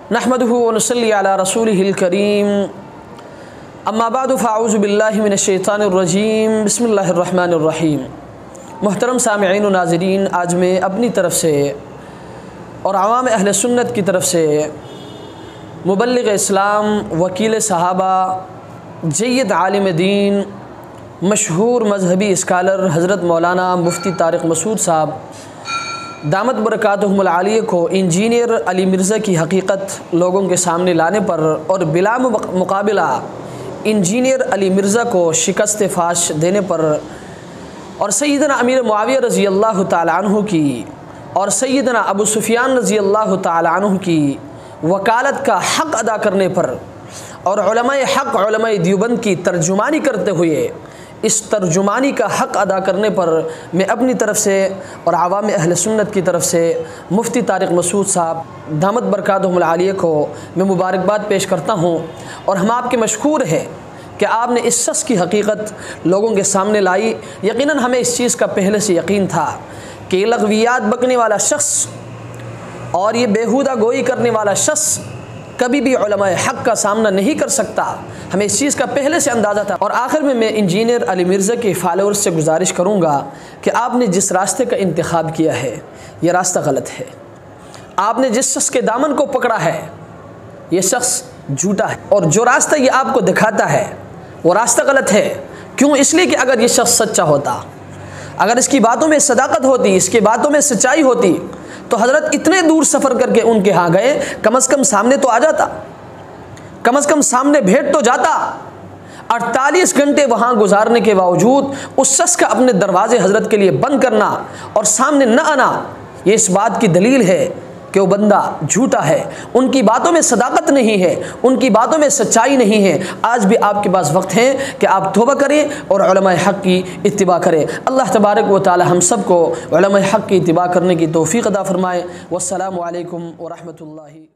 नहमदुहु व नसल्ली अला रसूलिहिल करीम अम्मा बादु फ़अऊज़ु बिल्लाहि मिनश्शैतानिर रजीम बिस्मिल्लाहिर रहमानिर रहीम। मुहतरम सामिईन व नाज़रीन, आज मैं अपनी तरफ से और आवाम अहले सुन्नत की तरफ से मुबल्लिग़ इस्लाम, वकील सहाबा, जय्यद आलिम दीन, मशहूर मजहबी स्कॉलर हज़रत मौलाना मुफ्ती तारिक मसूद साहब दामत बरकातुहुमुल आलिया को इंजीनियर अली मिर्ज़ा की हकीकत लोगों के सामने लाने पर और बिला मुकाबिला इंजीनियर अली मिर्ज़ा को शिकस्त फाश देने पर और सैयदना अमीर मुआविया रज़ी अल्लाह तआला अन्हु की और सैयदना अबू सुफियान रज़ी अल्लाह तआला अन्हु की वकालत का हक़ अदा करने पर और उलमाए हक़ उलमाए देवबंद की तर्जुमानी करते हुए इस तर्जुमानी का हक़ अदा करने पर मैं अपनी तरफ से और आवाम अहले सुन्नत की तरफ से मुफ्ती तारिक मसूद साहब दामत बरकातुहुमुल आलिया को मैं मुबारकबाद पेश करता हूँ। और हम आपके मशकूर हैं कि आपने इस शख्स की हकीकत लोगों के सामने लाई। यकीनन हमें इस चीज़ का पहले से यकीन था कि लग़वियात बकने वाला शख्स और ये बेहुदा गोई करने वाला शख्स कभी भी उलमाए हक़ का सामना नहीं कर सकता। हमें इस चीज़ का पहले से अंदाज़ा था। और आखिर में मैं इंजीनियर अली मिर्ज़ा के फॉलोअर्स से गुजारिश करूँगा कि आपने जिस रास्ते का इंतखाब किया है यह रास्ता गलत है। आपने जिस शख्स के दामन को पकड़ा है ये शख्स झूठा है और जो रास्ता ये आपको दिखाता है वो रास्ता गलत है। क्यों? इसलिए कि अगर ये शख्स सच्चा होता, अगर इसकी बातों में सदाकत होती, इसकी बातों में सच्चाई होती तो हज़रत इतने दूर सफ़र करके उनके यहाँ गए, कम से कम सामने तो आ जाता, कम से कम सामने भेंट तो जाता। 48 घंटे वहाँ गुजारने के बावजूद उस शख्स का अपने दरवाज़े हज़रत के लिए बंद करना और सामने न आना, ये इस बात की दलील है कि वो बंदा झूठा है, उनकी बातों में सदाकत नहीं है, उनकी बातों में सच्चाई नहीं है। आज भी आपके पास वक्त है कि आप तौबा करें और उलमाए हक़ की इत्तिबा करें। अल्लाह तबारक व तआला हम सब को उलमाए हक़ की इत्तिबा करने की तौफ़ीक़ अता फ़रमाए। वस्सलामु अलैकुम व रहमतुल्लाहि।